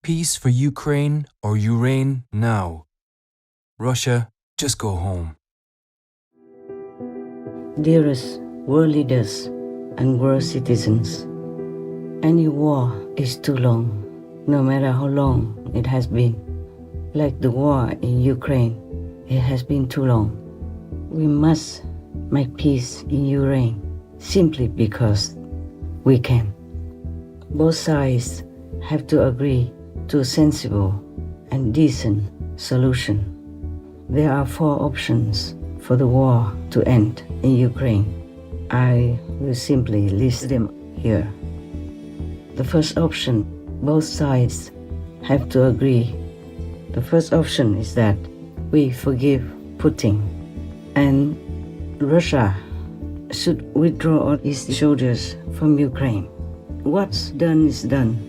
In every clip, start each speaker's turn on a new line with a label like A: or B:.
A: Peace for Ukraine or Ureign now. Russia, just go home.
B: Dearest world leaders and world citizens, any war is too long, no matter how long it has been. Like the war in Ukraine, it has been too long. We must make peace in Ureign simply because we can. Both sides have to agree to a sensible and decent solution. There are 4 options for the war to end in Ukraine. I will simply list them here. The first option, both sides have to agree. The first option is that we forgive Putin and Russia should withdraw all its soldiers from Ukraine. What's done is done.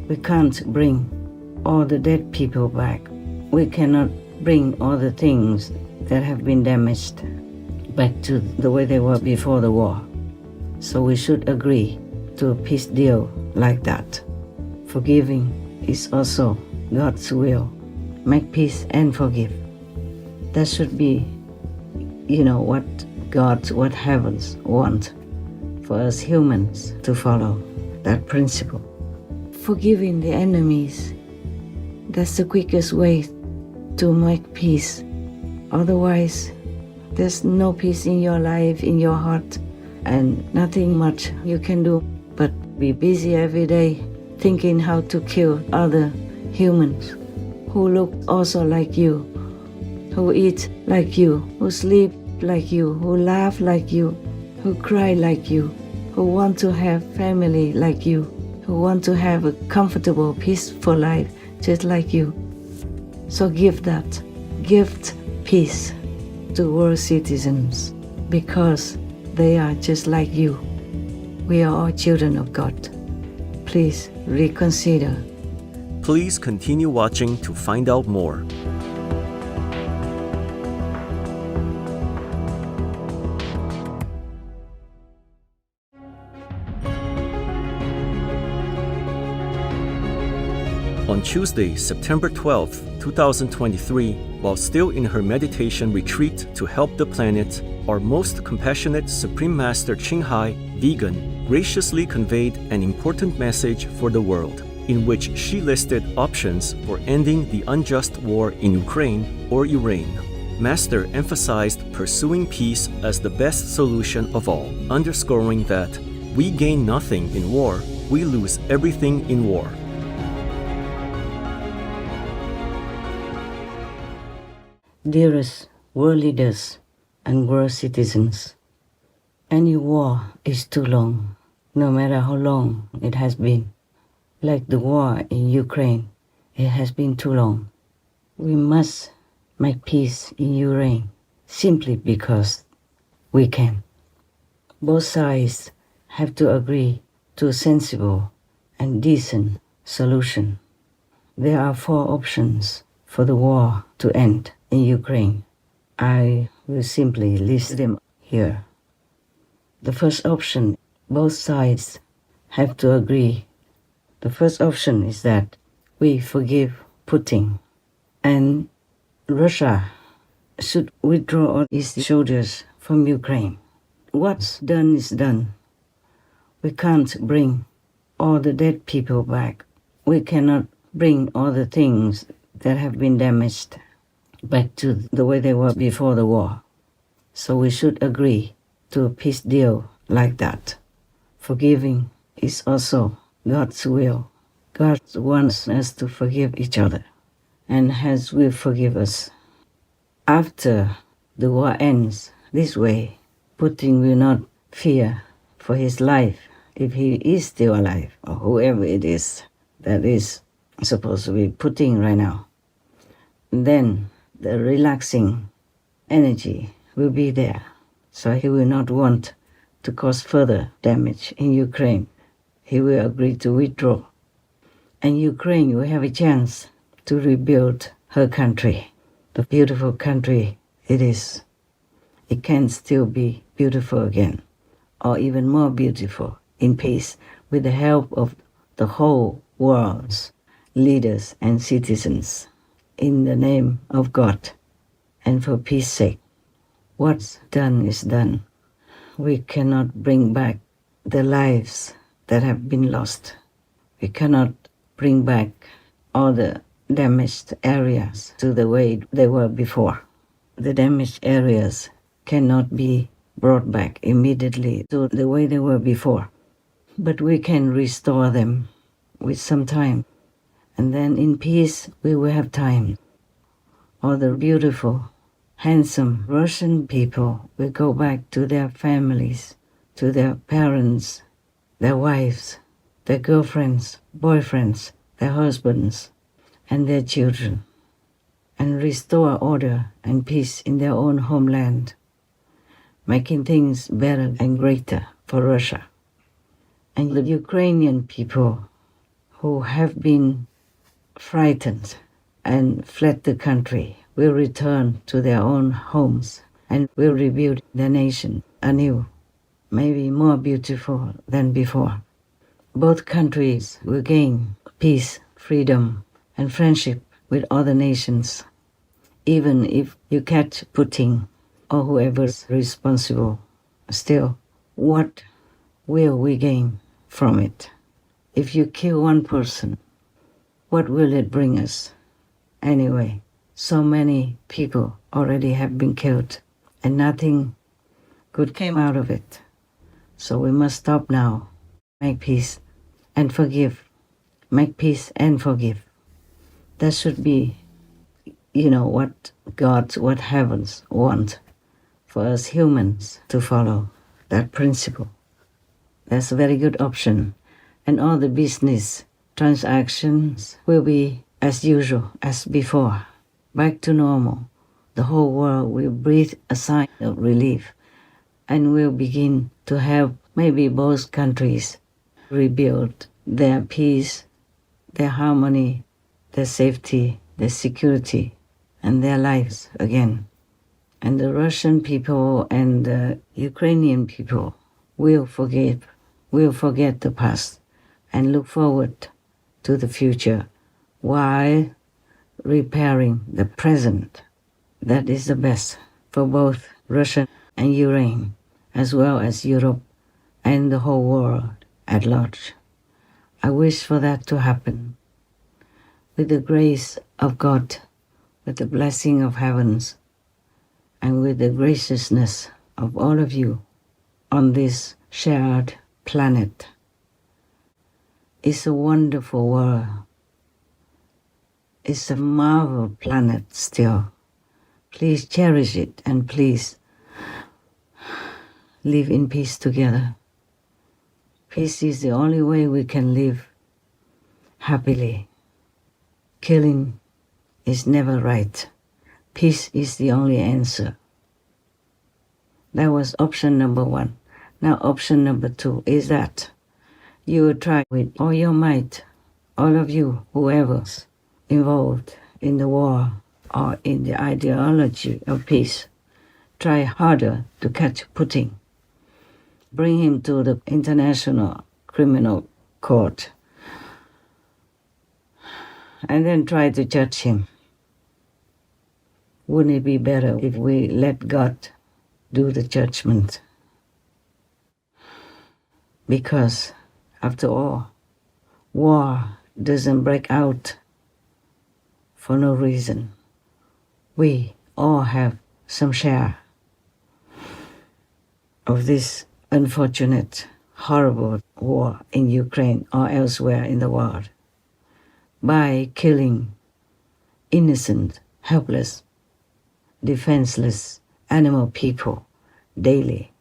B: We can't bring all the dead people back. We cannot bring all the things that have been damaged back to the way they were before the war. So we should agree to a peace deal like that. Forgiving is also God's will. Make peace and forgive. That should be, what God, what heavens want for us humans to follow that principle. Forgiving the enemies, that's the quickest way to make peace. Otherwise, there's no peace in your life, in your heart, and nothing much you can do but be busy every day thinking how to kill other humans who look also like you, who eat like you, who sleep like you, who laugh like you, who cry like you, who want to have family like you, who want to have a comfortable, peaceful life just like you. So give that. Give peace to world citizens because they are just like you. We are all children of God. Please reconsider.
C: Please continue watching to find out more. On Tuesday, September 12, 2023, while still in her meditation retreat to help the planet, our most compassionate Supreme Master Ching Hai, vegan, graciously conveyed an important message for the world, in which she listed options for ending the unjust war in Ukraine or Ureign. Master emphasized pursuing peace as the best solution of all, underscoring that we gain nothing in war, we lose everything in war.
B: Dearest world leaders and world citizens, any war is too long, no matter how long it has been. Like the war in Ukraine, it has been too long. We must make peace in Ureign simply because we can. Both sides have to agree to a sensible and decent solution. There are 4 options for the war to end in Ukraine. I will simply list them here. The first option, both sides have to agree. The first option is that we forgive Putin and Russia should withdraw all its soldiers from Ukraine. What's done is done. We can't bring all the dead people back. We cannot bring all the things that have been damaged back to the way they were before the war. So we should agree to a peace deal like that. Forgiving is also God's will. God wants us to forgive each other, and His will forgive us. After the war ends this way, Putin will not fear for his life if he is still alive, or whoever it is that is supposed to be Putin right now. Then the relaxing energy will be there, so he will not want to cause further damage in Ukraine. He will agree to withdraw. And Ukraine will have a chance to rebuild her country, the beautiful country it is. It can still be beautiful again, or even more beautiful in peace with the help of the whole world's leaders and citizens, in the name of God and for peace sake. What's done is done. We cannot bring back the lives that have been lost. We cannot bring back all the damaged areas to the way they were before. The damaged areas cannot be brought back immediately to the way they were before. But we can restore them with some time. And then in peace we will have time. All the beautiful, handsome Russian people will go back to their families, to their parents, their wives, their girlfriends, boyfriends, their husbands, and their children, and restore order and peace in their own homeland, making things better and greater for Russia. And the Ukrainian people who have been frightened and fled the country will return to their own homes and will rebuild their nation anew, maybe more beautiful than before. Both countries will gain peace, freedom, and friendship with other nations, even if you catch Putin or whoever's responsible. Still, what will we gain from it? If you kill one person, what will it bring us? Anyway, so many people already have been killed, and nothing good came out of it. So we must stop now, make peace and forgive. Make peace and forgive. That should be, what God, what heavens want for us humans to follow, that principle. That's a very good option. And all the business transactions will be as usual, as before, back to normal. The whole world will breathe a sigh of relief and will begin to help maybe both countries rebuild their peace, their harmony, their safety, their security, and their lives again. And the Russian people and the Ukrainian people will forget the past and look forward to the future while repairing the present. That is the best for both Russia and Ureign, as well as Europe and the whole world at large. I wish for that to happen. With the grace of God, with the blessing of heavens, and with the graciousness of all of you on this shared planet. It's a wonderful world. It's a marvel planet still. Please cherish it and please live in peace together. Peace is the only way we can live happily. Killing is never right. Peace is the only answer. That was option number 1. Now option number 2 is that you will try with all your might, all of you, whoever's involved in the war or in the ideology of peace, try harder to catch Putin. Bring him to the International Criminal Court and then try to judge him. Wouldn't it be better if we let God do the judgment? Because, after all, war doesn't break out for no reason. We all have some share of this unfortunate, horrible war in Ukraine or elsewhere in the world by killing innocent, helpless, defenseless animal people daily,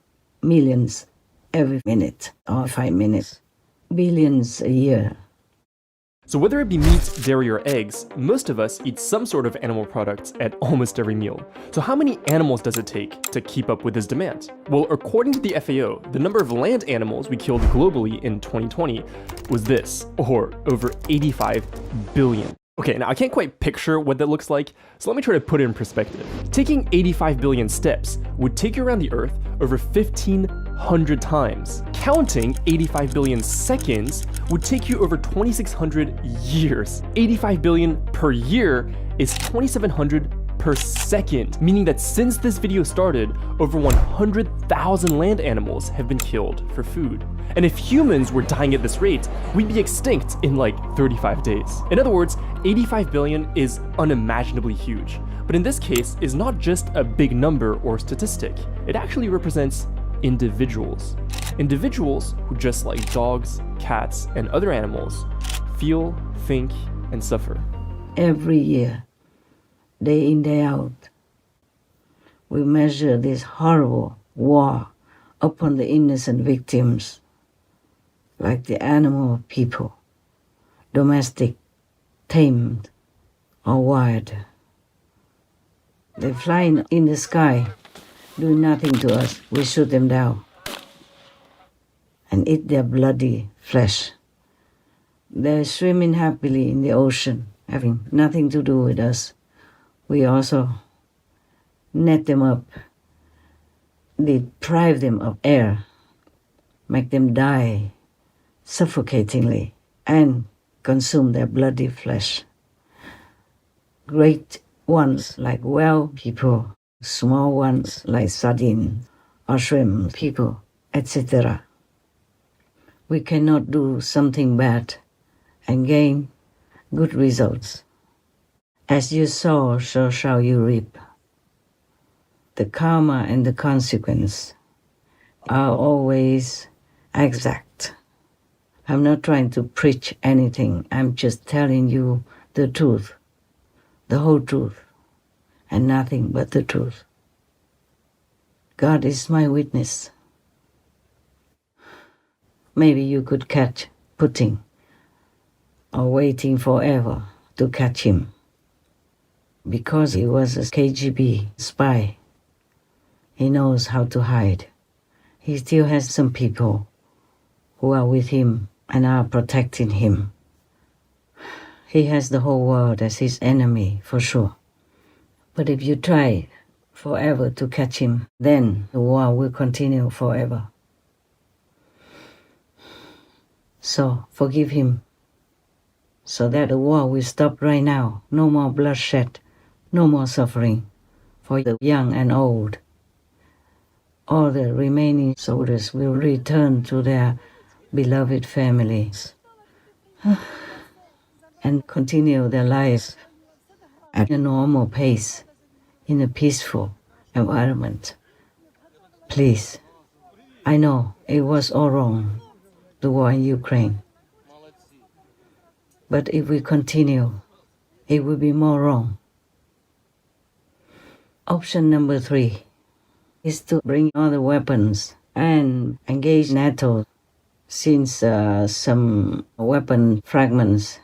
B: millions every minute or 5 minutes, billions a year.
D: So whether it be meat, dairy, or eggs, most of us eat some sort of animal products at almost every meal. So how many animals does it take to keep up with this demand? Well, according to the FAO, the number of land animals we killed globally in 2020 was this, or over 85 billion. Okay, now I can't quite picture what that looks like, so let me try to put it in perspective. Taking 85 billion steps would take you around the Earth over 1,500 times. Counting 85 billion seconds would take you over 2,600 years. 85 billion per year is 2,700 per second, meaning that since this video started, over 100,000 land animals have been killed for food. And if humans were dying at this rate, we'd be extinct in like 35 days. In other words, 85 billion is unimaginably huge, but in this case is not just a big number or statistic. It actually represents individuals. Individuals who, just like dogs, cats, and other animals, feel, think, and suffer.
B: Every year, day in, day out, we measure this horrible war upon the innocent victims, like the animal people, domestic, tamed, or wild. They fly in the sky, do nothing to us. We shoot them down and eat their bloody flesh. They're swimming happily in the ocean, having nothing to do with us. We also net them up, deprive them of air, make them die suffocatingly, and consume their bloody flesh. Great ones like whale people, small ones like sardine or shrimp people, etc. We cannot do something bad and gain good results. As you sow, so shall you reap. The karma and the consequence are always exact. I'm not trying to preach anything. I'm just telling you the truth, the whole truth, and nothing but the truth. God is my witness. Maybe you could catch Putin or waiting forever to catch him because he was a KGB spy. He knows how to hide. He still has some people who are with him and are protecting him. He has the whole world as his enemy, for sure. But if you try forever to catch him, then the war will continue forever. So forgive him, so that the war will stop right now. No more bloodshed, no more suffering for the young and old. All the remaining soldiers will return to their beloved families and continue their lives at a normal pace in a peaceful environment. Please, I know it was all wrong, the war in Ukraine. But if we continue, it will be more wrong. Option number 3 is to bring other weapons and engage NATO, since some weapon fragments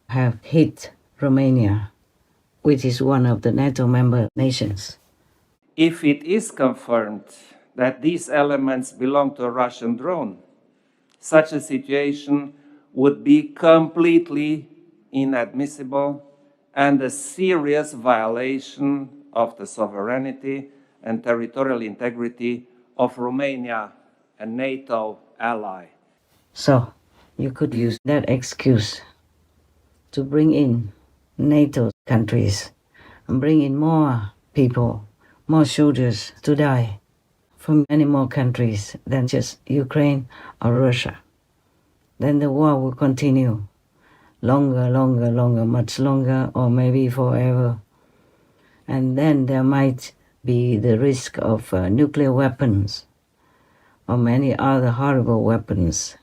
B: have hit Romania, which is one of the NATO member nations.
E: If it is confirmed that these elements belong to a Russian drone, such a situation would be completely inadmissible and a serious violation of the sovereignty and territorial integrity of Romania, a NATO ally.
B: So you could use that excuse to bring in NATO countries and bring in more people, more soldiers to die from many more countries than just Ukraine or Russia. Then the war will continue longer, much longer, or maybe forever. And then there might be the risk of nuclear weapons or many other horrible weapons.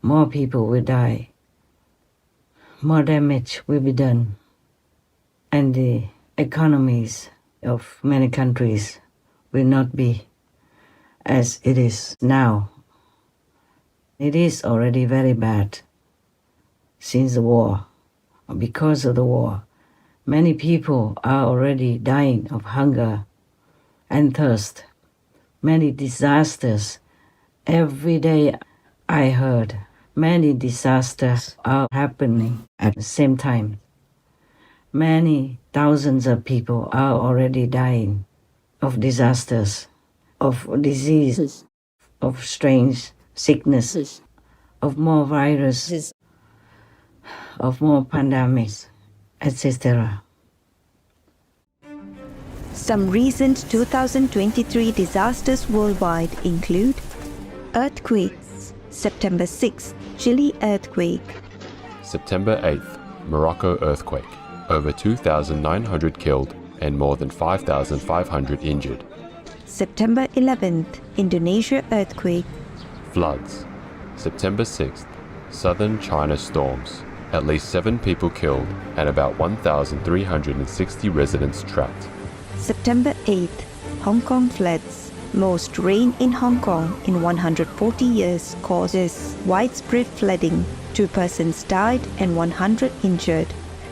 B: More people will die. More damage will be done. And the economies of many countries will not be as it is now. It is already very bad since the war, or because of the war. Many people are already dying of hunger and thirst. Many disasters. Every day I heard Many disasters are happening at the same time. Many thousands of people are already dying of disasters, of diseases, of strange sicknesses, of more viruses, of more pandemics, etc.
F: Some recent 2023 disasters worldwide include earthquakes, September 6th, Chile earthquake,
G: September 8th, Morocco earthquake, over 2,900 killed and more than 5,500 injured.
F: September 11th, Indonesia earthquake,
G: Floods, September 6th, southern China storms, at least 7 people killed and about 1,360 residents trapped.
F: September 8th, Hong Kong floods. Most rain in Hong Kong in 140 years causes widespread flooding. 2 persons died and 100 injured.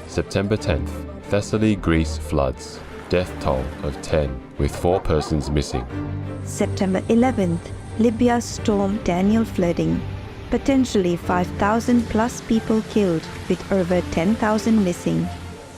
G: September 10th, Thessaly, Greece floods, death toll of 10 with 4 persons missing.
F: September 11th, Libya storm Daniel flooding. Potentially 5,000 plus people killed with over 10,000 missing.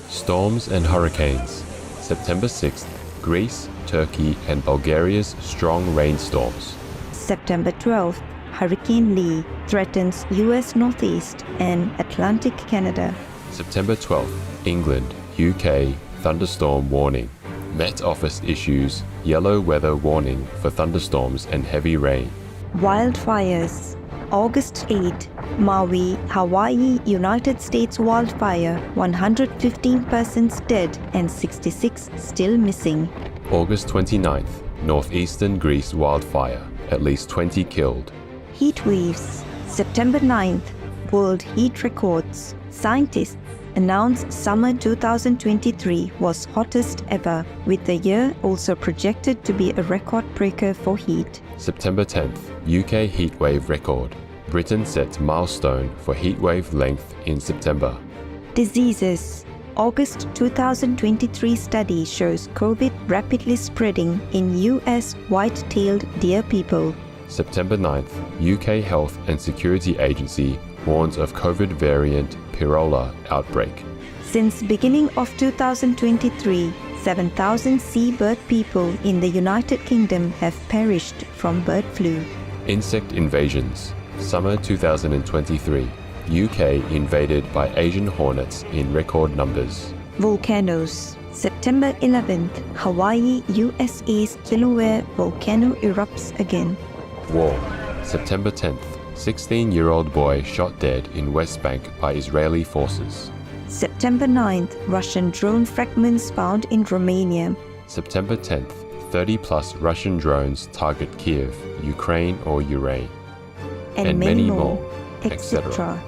G: Storms and hurricanes, September 6th, Greece, Turkey and Bulgaria's strong rainstorms.
F: September 12th, Hurricane Lee threatens US Northeast and Atlantic Canada.
G: September 12th, England, UK, thunderstorm warning. Met Office issues yellow weather warning for thunderstorms and heavy rain.
F: Wildfires. August 8, Maui, Hawaii, United States wildfire, 115 persons dead and 66 still missing.
G: August 29th, northeastern Greece wildfire, at least 20 killed.
F: Heat waves. September 9th, world heat records. Scientists announced summer 2023 was hottest ever, with the year also projected to be a record breaker for heat.
G: September 10th, UK heatwave record. Britain sets milestone for heatwave length in September.
F: Diseases. August 2023 study shows COVID rapidly spreading in US white-tailed deer people.
G: September 9th, UK Health and Security Agency warns of COVID variant Pirola outbreak.
F: Since beginning of 2023, 7,000 seabird people in the United Kingdom have perished from bird flu.
G: Insect invasions. Summer 2023. UK invaded by Asian hornets in record numbers.
F: Volcanoes. September 11th, Hawaii, USA's Kilauea volcano erupts again.
G: War. September 10th. 16-year-old boy shot dead in West Bank by Israeli forces.
F: September 9th, Russian drone fragments found in Romania.
G: September 10th. 30-plus Russian drones target Kiev, Ukraine or Ureign.
F: And many more,
G: etc.
F: etc.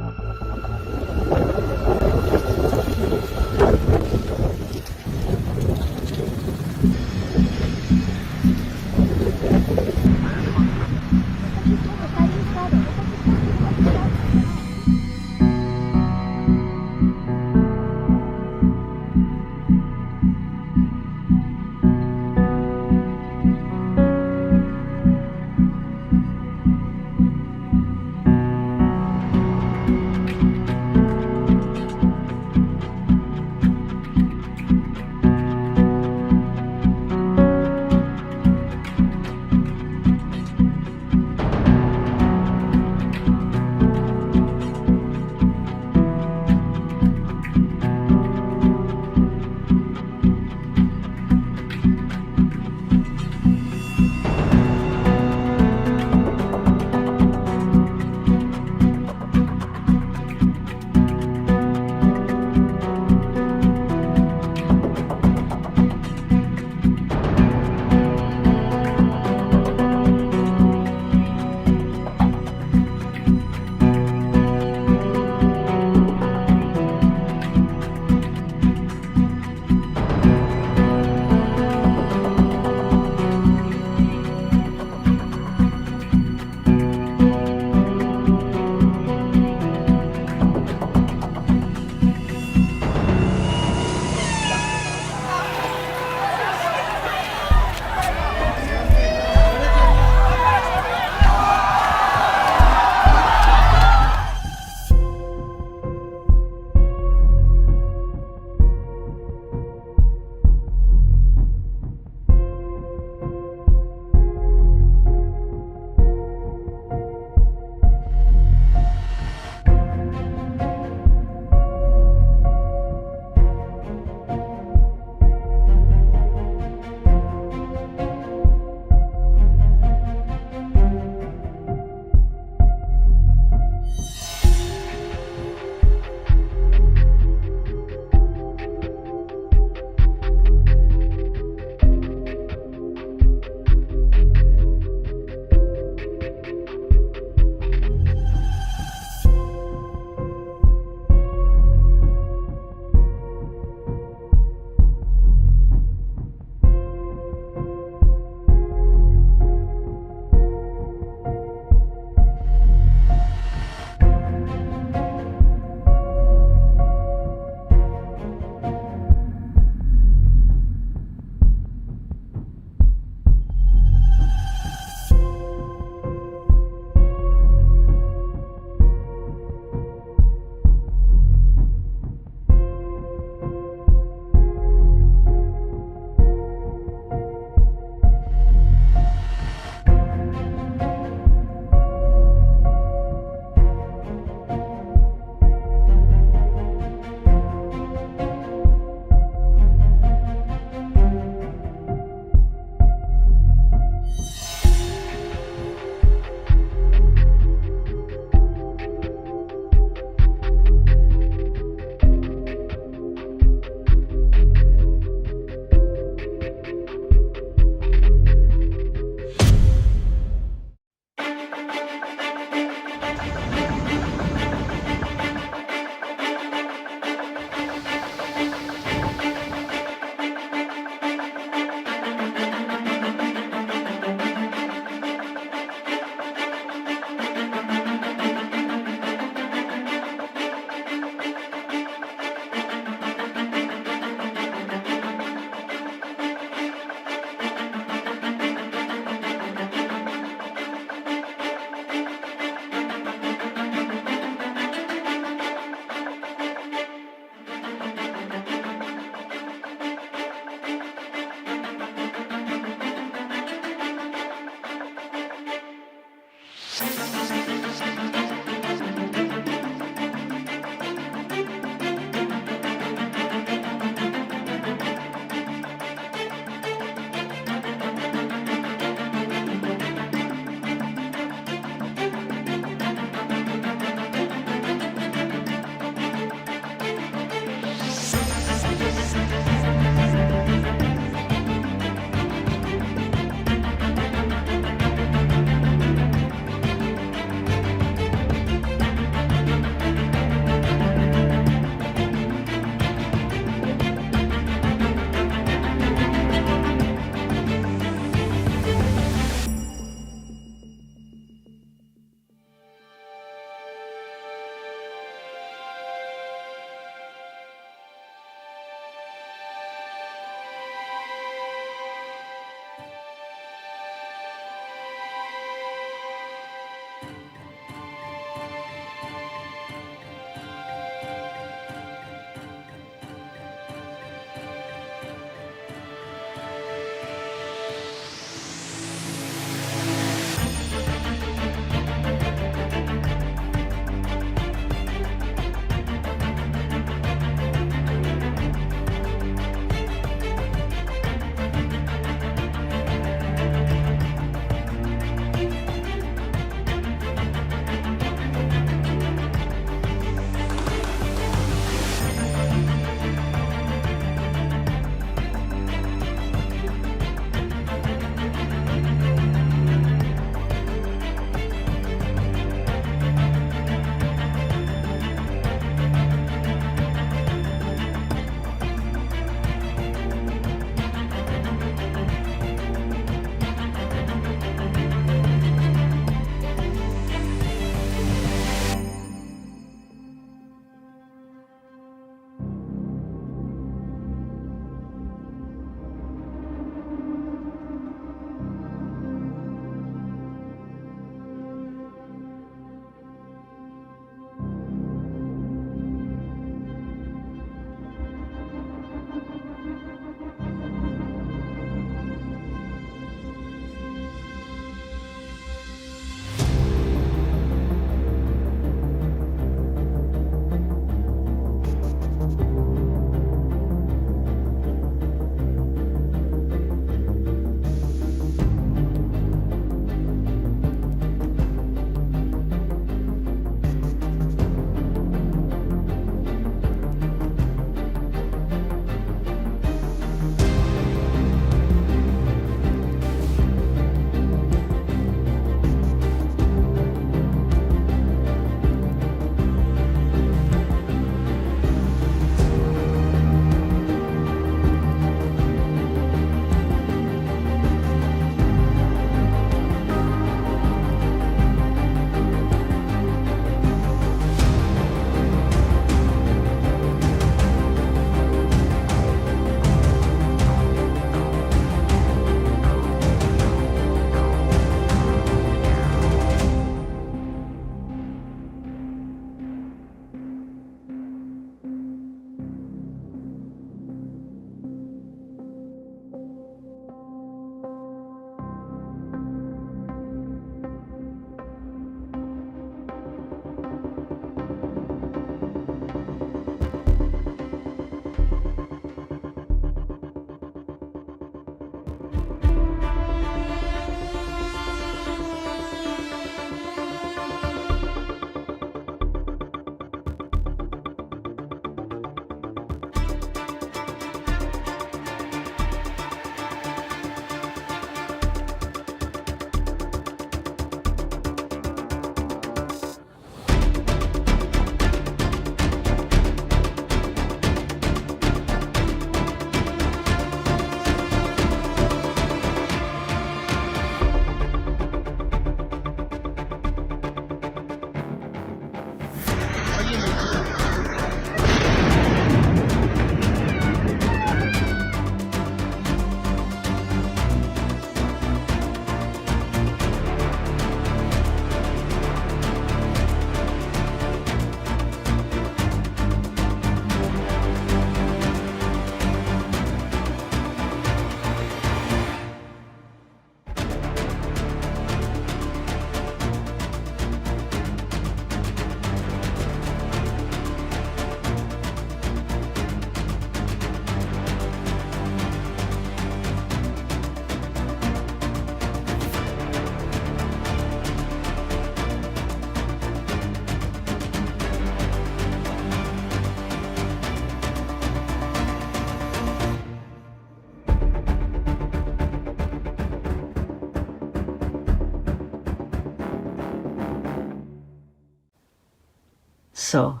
B: So,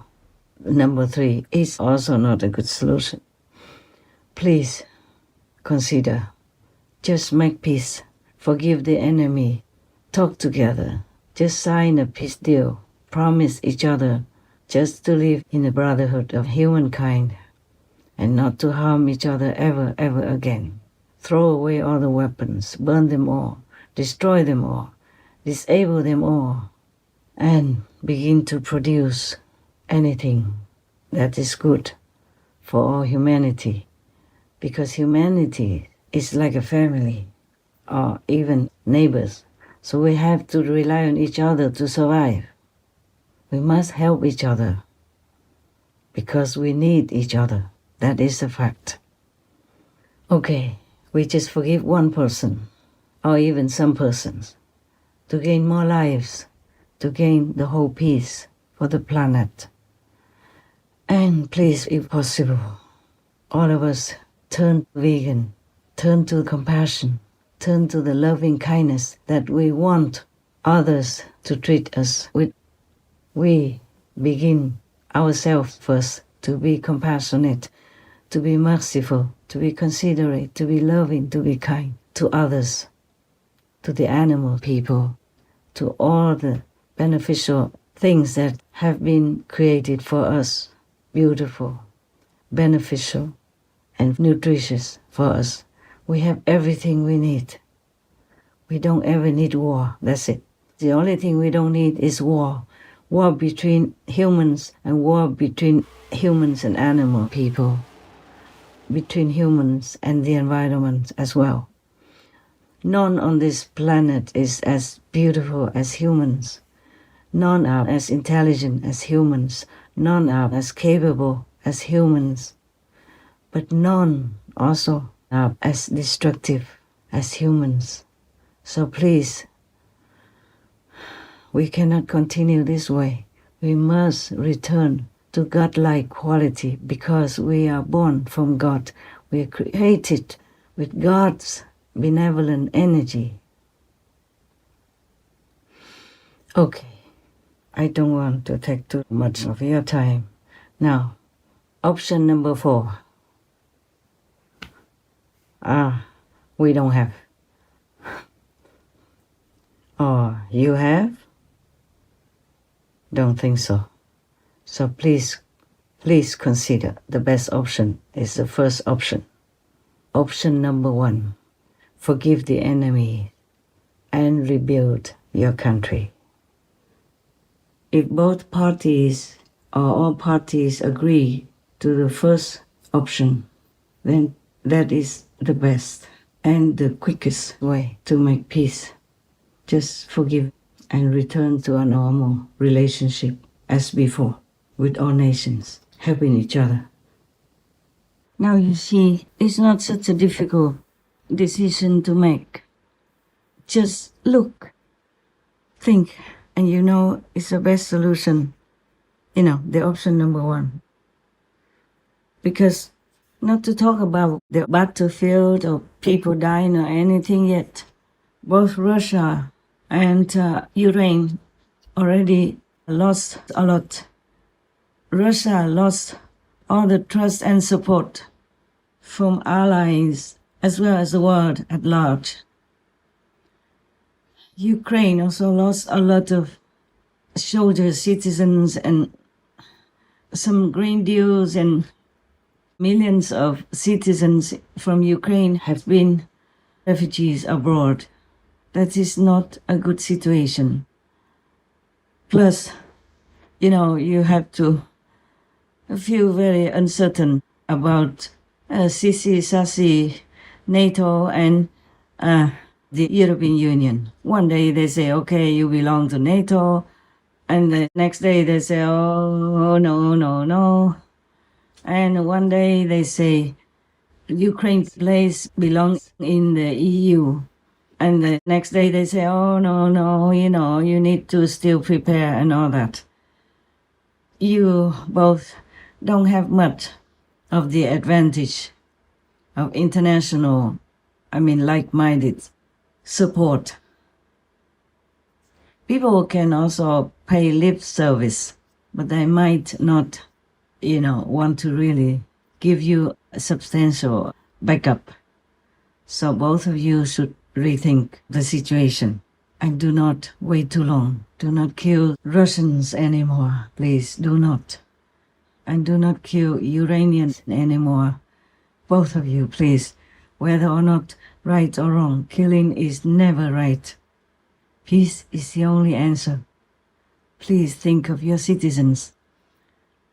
B: number 3 is also not a good solution. Please consider. Just make peace. Forgive the enemy. Talk together. Just sign a peace deal. Promise each other just to live in the brotherhood of humankind and not to harm each other ever, ever again. Throw away all the weapons. Burn them all. Destroy them all. Disable them all. And begin to produce anything that is good for all humanity. Because humanity is like a family or even neighbors. So we have to rely on each other to survive. We must help each other because we need each other. That is a fact. Okay, we just forgive one person or even some persons to gain more lives, to gain the whole peace for the planet. And please, if possible, all of us turn vegan, turn to compassion, turn to the loving kindness that we want others to treat us with. We begin ourselves first to be compassionate, to be merciful, to be considerate, to be loving, to be kind to others, to the animal people, to all the beneficial things that have been created for us, beautiful, beneficial, and nutritious for us. We have everything we need. We don't ever need war, that's it. The only thing we don't need is war. War between humans and war between humans and animal people, between humans and the environment as well. None on this planet is as beautiful as humans. None are as intelligent as humans. None are as capable as humans. But none also are as destructive as humans. So please, we cannot continue this way. We must return to godlike quality because we are born from God. We are created with God's benevolent energy. Okay, I don't want to take too much of your time. Now, option number 4. We don't have. Or you have? Don't think so. So please consider the best option is the first option. Option number 1, forgive the enemy and rebuild your country. If both parties or all parties agree to the first option, then that is the best and the quickest way to make peace. Just forgive and return to a normal relationship as before with all nations, helping each other. Now you see, it's not such a difficult decision to make. Just look, think, and you know it's the best solution. The option number 1. Because not to talk about the battlefield or people dying or anything yet, both Russia and Ureign already lost a lot. Russia lost all the trust and support from allies as well as the world at large. Ukraine also lost a lot of soldiers, citizens, and some grain deals, and millions of citizens from Ukraine have been refugees abroad. That is not a good situation. Plus, you have to feel very uncertain about CC, NATO, and the European Union. One day they say, okay, you belong to NATO, and the next day they say, oh, no. And one day they say, Ukraine's place belongs in the EU. And the next day they say, oh, no, you need to still prepare and all that. You both don't have much of the advantage of international, like-minded support. People can also pay lip service but I might not, want to really give you a substantial backup. So both of you should rethink the situation and do not wait too long. Do not kill Russians anymore, please, do not. And do not kill Ukrainians anymore. Both of you, please. Whether or not right or wrong, killing is never right. Peace is the only answer. Please think of your citizens.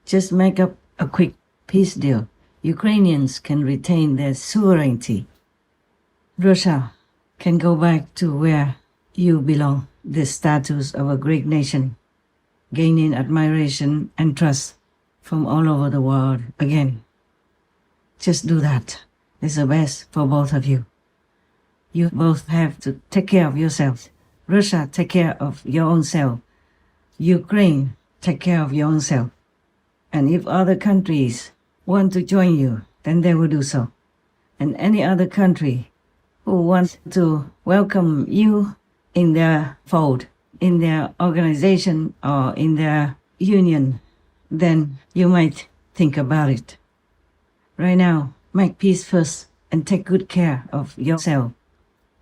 B: Just make up a quick peace deal. Ukrainians can retain their sovereignty. Russia can go back to where you belong, the status of a great nation, gaining admiration and trust from all over the world again. Just do that. It's the best for both of you. You both have to take care of yourselves. Russia, take care of your own self. Ukraine, take care of your own self. And if other countries want to join you, then they will do so. And any other country who wants to welcome you in their fold, in their organization or in their union, then you might think about it. Right now, make peace first and take good care of yourself.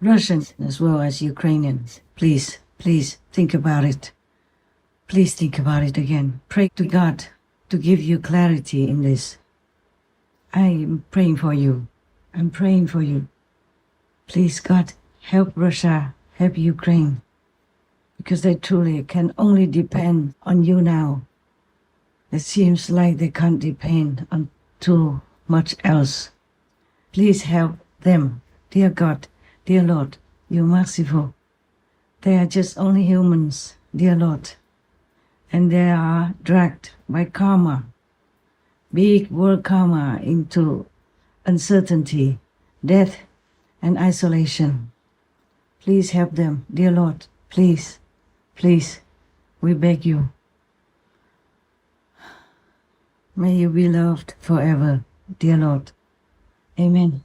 B: Russians as well as Ukrainians, please think about it. Please think about it again. Pray to God to give you clarity in this. I am praying for you. I'm praying for you. Please, God, help Russia, help Ukraine, because they truly can only depend on you now. It seems like they can't depend on too much else. Please help them, dear God, dear Lord, you're merciful. They are just only humans, dear Lord, and they are dragged by karma, big world karma, into uncertainty, death, and isolation. Please help them, dear Lord, please, we beg you. May you be loved forever, dear Lord. Amen.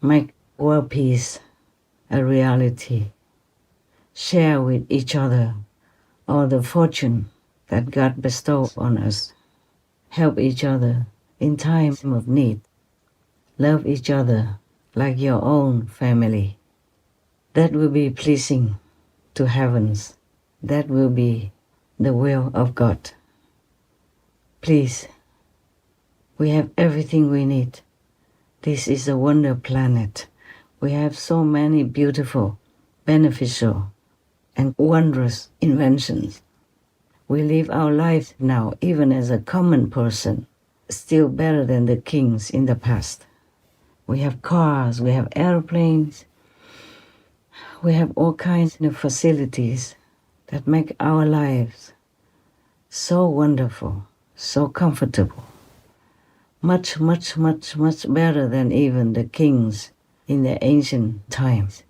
B: Make world peace a reality. Share with each other all the fortune that God bestowed on us. Help each other in time of need. Love each other like your own family. That will be pleasing to heavens. That will be the will of God. Please, we have everything we need. This is a wonder planet. We have so many beautiful, beneficial, and wondrous inventions. We live our life now, even as a common person, still better than the kings in the past. We have cars, we have airplanes, we have all kinds of facilities that make our lives so wonderful, so comfortable. Much, much, much, much better than even the kings in the ancient times.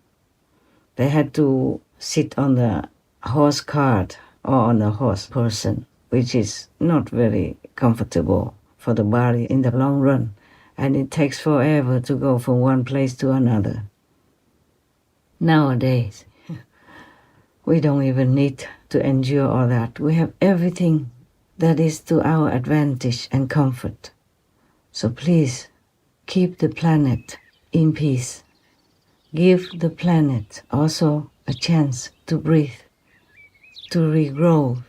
B: They had to sit on the horse cart or on a horse person, which is not very comfortable for the body in the long run, and it takes forever to go from one place to another. Nowadays, we don't even need to endure all that. We have everything that is to our advantage and comfort. So please, keep the planet in peace. Give the planet also a chance to breathe, to regrow.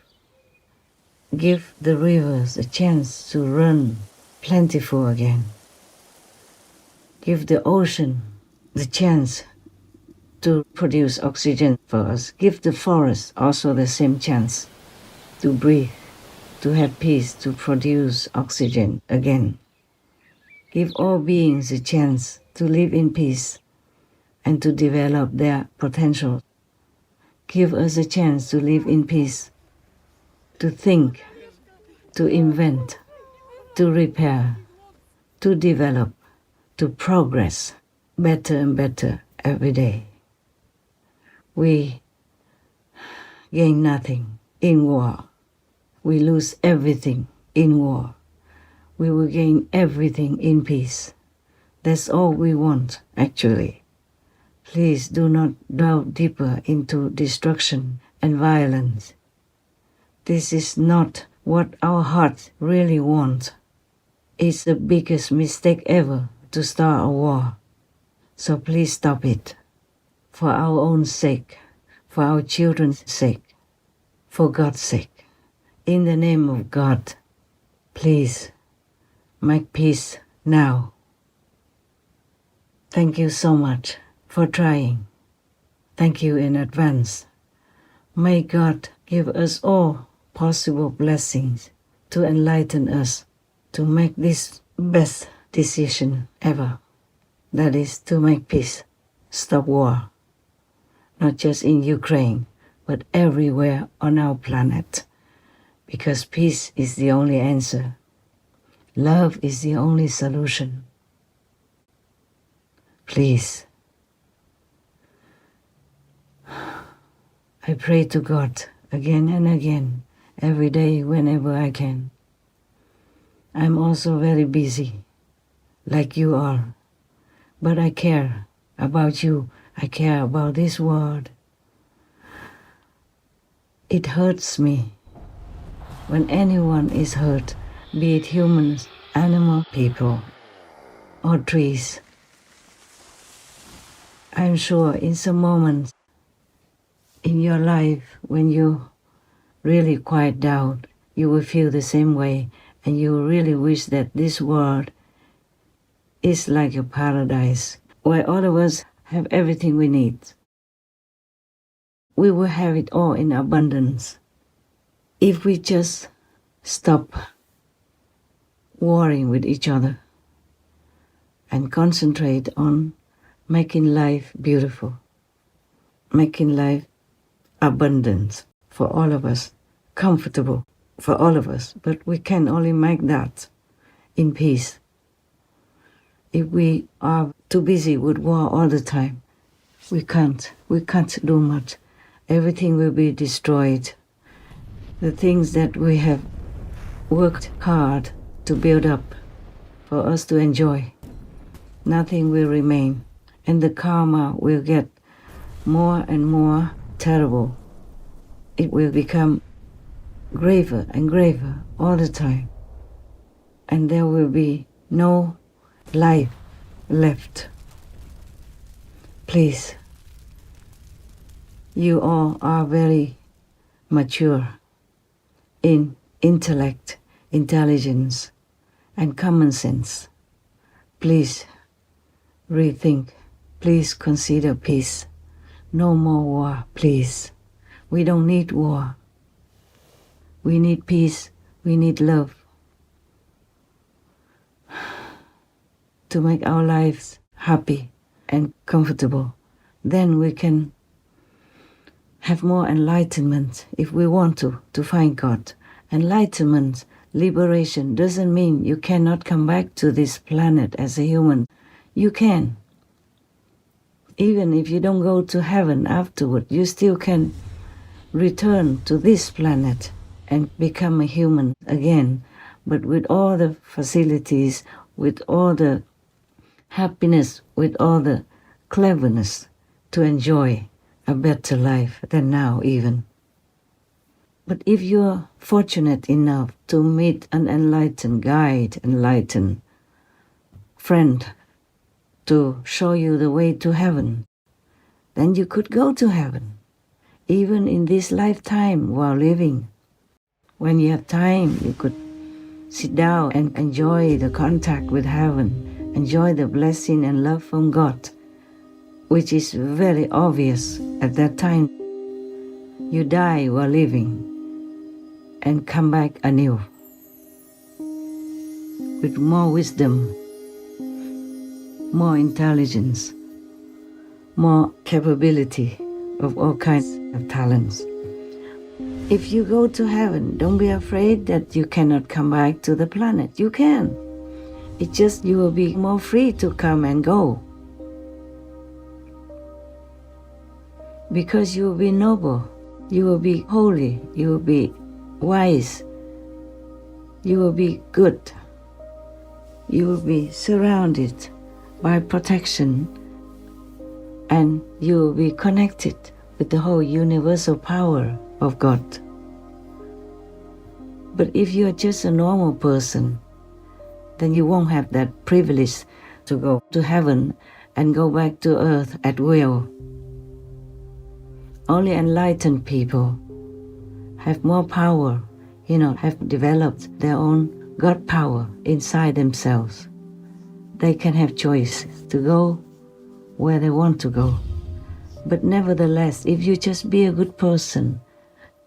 B: Give the rivers a chance to run plentiful again. Give the ocean the chance to produce oxygen for us. Give the forest also the same chance to breathe, to have peace, to produce oxygen again. Give all beings a chance to live in peace and to develop their potential. Give us a chance to live in peace, to think, to invent, to repair, to develop, to progress better and better every day. We gain nothing in war. We lose everything in war. We will gain everything in peace. That's all we want, actually. Please do not delve deeper into destruction and violence. This is not what our heart really wants. It's the biggest mistake ever to start a war. So please stop it. For our own sake, for our children's sake, for God's sake. In the name of God, please make peace now. Thank you so much for trying. Thank you in advance. May God give us all possible blessings to enlighten us to make this best decision ever. That is to make peace, stop war, not just in Ukraine, but everywhere on our planet. Because peace is the only answer. Love is the only solution. Please. I pray to God again and again, every day whenever I can. I'm also very busy, like you are. But I care about you. I care about this world. It hurts me when anyone is hurt, be it humans, animal, people, or trees. I'm sure in some moments in your life when you really quiet down, you will feel the same way, and you really wish that this world is like a paradise where all of us have everything we need. We will have it all in abundance if we just stop warring with each other and concentrate on making life beautiful, making life abundant for all of us, comfortable for all of us. But we can only make that in peace. If we are too busy with war all the time, we can't do much. Everything will be destroyed. The things that we have worked hard to build up for us to enjoy, nothing will remain. And the karma will get more and more terrible. It will become graver and graver all the time. And there will be no life left. Please, you all are very mature in intellect, intelligence, and common sense. Please rethink. Please consider peace. No more war, please. We don't need war. We need peace. We need love to make our lives happy and comfortable. Then we can have more enlightenment if we want to find God. Enlightenment, liberation doesn't mean you cannot come back to this planet as a human. You can. Even if you don't go to heaven afterward, you still can return to this planet and become a human again, but with all the facilities, with all the happiness, with all the cleverness to enjoy a better life than now even. But if you're fortunate enough to meet an enlightened guide, enlightened friend to show you the way to heaven, then you could go to heaven, even in this lifetime while living. When you have time, you could sit down and enjoy the contact with heaven, enjoy the blessing and love from God, which is very obvious at that time. You die while living and come back anew with more wisdom, more intelligence, more capability of all kinds of talents. If you go to heaven, don't be afraid that you cannot come back to the planet. You can. It's just you will be more free to come and go. Because you will be noble, you will be holy, you will be wise, you will be good, you will be surrounded by protection, and you will be connected with the whole universal power of God. But if you're just a normal person, then you won't have that privilege to go to heaven and go back to earth at will. Only enlightened people have more power, have developed their own God power inside themselves. They can have choice to go where they want to go. But nevertheless, if you just be a good person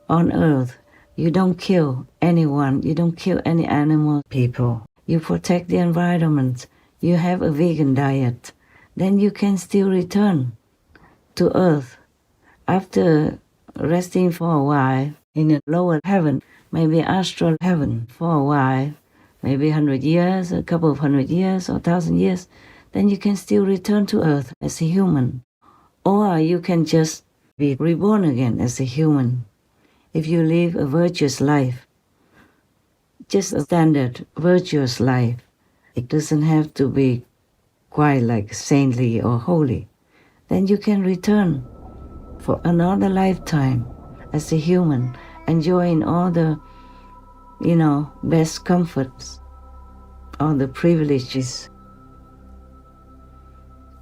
B: on earth, you don't kill anyone, you don't kill any animal people, you protect the environment, you have a vegan diet, then you can still return to earth after resting for a while in a lower heaven, maybe astral heaven for a while, maybe 100 years, a couple of 100 years or 1,000 years, then you can still return to earth as a human. Or you can just be reborn again as a human. If you live a virtuous life, just a standard virtuous life, it doesn't have to be quite like saintly or holy, then you can return for another lifetime as a human, enjoying all the, best comforts, all the privileges.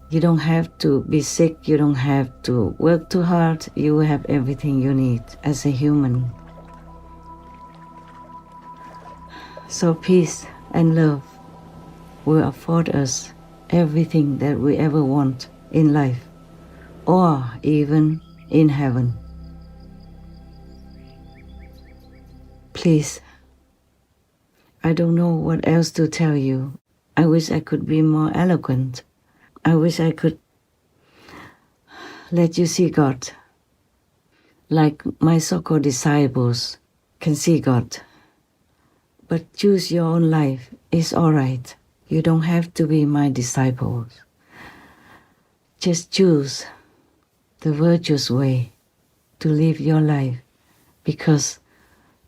B: You don't have to be sick, you don't have to work too hard, you have everything you need as a human. So peace and love will afford us everything that we ever want in life, or even in heaven. Please, I don't know what else to tell you. I wish I could be more eloquent. I wish I could let you see God like my so-called disciples can see God. But choose your own life. It's all right. You don't have to be my disciples. Just choose the virtuous way to live your life, because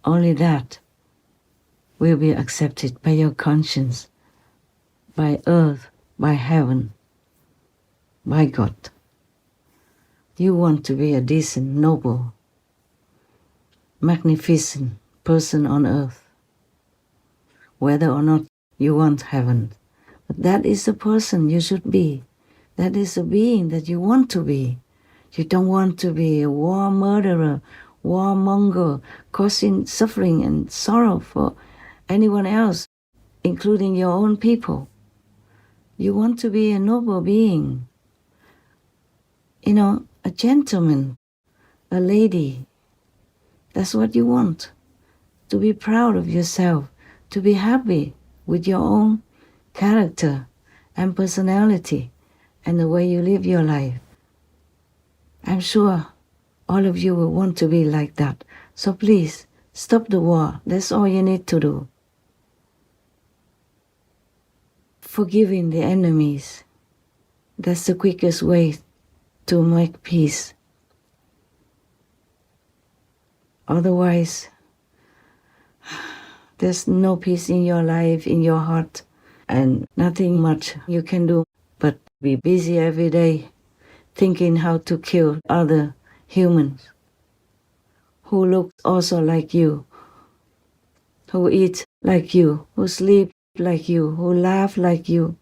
B: only that will be accepted by your conscience, by earth, by heaven, by God. You want to be a decent, noble, magnificent person on earth, whether or not you want heaven. But that is the person you should be. That is the being that you want to be. You don't want to be a war murderer, warmonger, causing suffering and sorrow for anyone else, including your own people. You want to be a noble being, a gentleman, a lady. That's what you want. To be proud of yourself, to be happy with your own character and personality and the way you live your life. I'm sure all of you will want to be like that. So please, stop the war. That's all you need to do. Forgiving the enemies. That's the quickest way to make peace. Otherwise, there's no peace in your life, in your heart, and nothing much you can do but be busy every day thinking how to kill other humans who look also like you, who eat like you, who sleep like you, who laugh like you,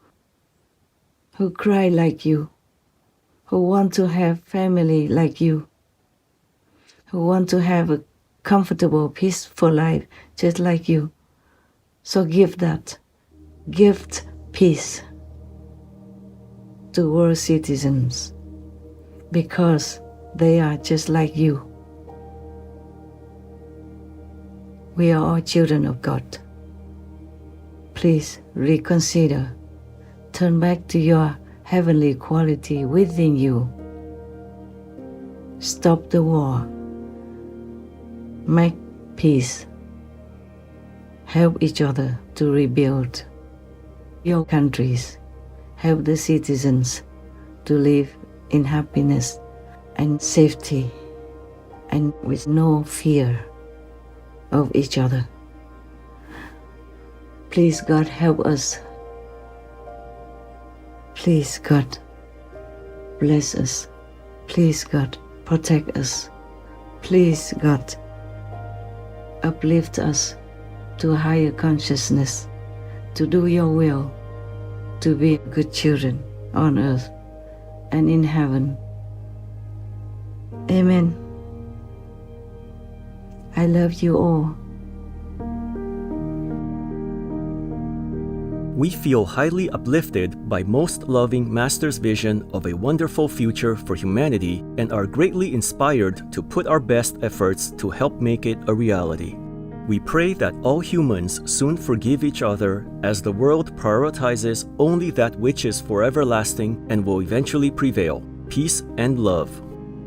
B: who cry like you, who want to have family like you, who want to have a comfortable, peaceful life just like you. So give that. Gift peace to world citizens, because they are just like you. We are all children of God. Please reconsider. Turn back to your heavenly quality within you. Stop the war. Make peace. Help each other to rebuild your countries. Help the citizens to live in happiness and safety and with no fear of each other. Please, God, help us. Please, God, bless us. Please, God, protect us. Please, God, uplift us to a higher consciousness, to do your will, to be good children on earth and in heaven. Amen. I love you all.
C: We feel highly uplifted by Most Loving Master's vision of a wonderful future for humanity and are greatly inspired to put our best efforts to help make it a reality. We pray that all humans soon forgive each other as the world prioritizes only that which is for everlasting and will eventually prevail, peace and love.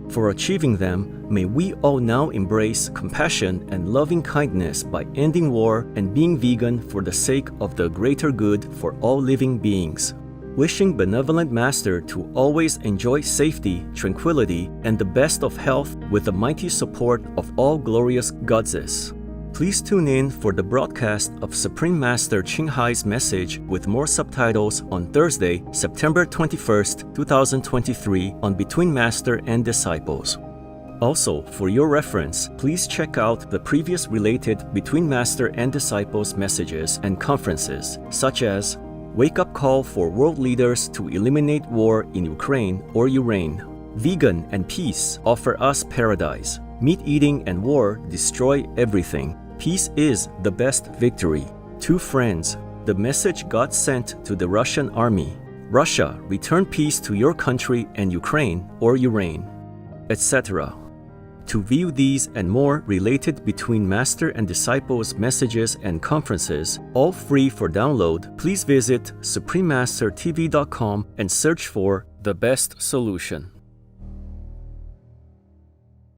C: For achieving them, may we all now embrace compassion and loving kindness by ending war and being vegan for the sake of the greater good for all living beings. Wishing Benevolent Master to always enjoy safety, tranquility, and the best of health with the mighty support of all glorious Godses. Please tune in for the broadcast of Supreme Master Ching Hai's message with more subtitles on Thursday, September 21st, 2023 on Between Master and Disciples. Also, for your reference, please check out the previous related Between Master and Disciples messages and conferences, such as Wake Up Call for World Leaders to Eliminate War in Ukraine or Ureign, Vegan and Peace Offer Us Paradise, Meat Eating and War Destroy Everything, Peace is the Best Victory, Two Friends, The Message God Sent to the Russian Army, Russia, Return Peace to Your Country and Ukraine or Ureign, etc. To view these and more related Between Master and Disciples messages and conferences, all free for download, please visit suprememastertv.com and search for The Best Solution.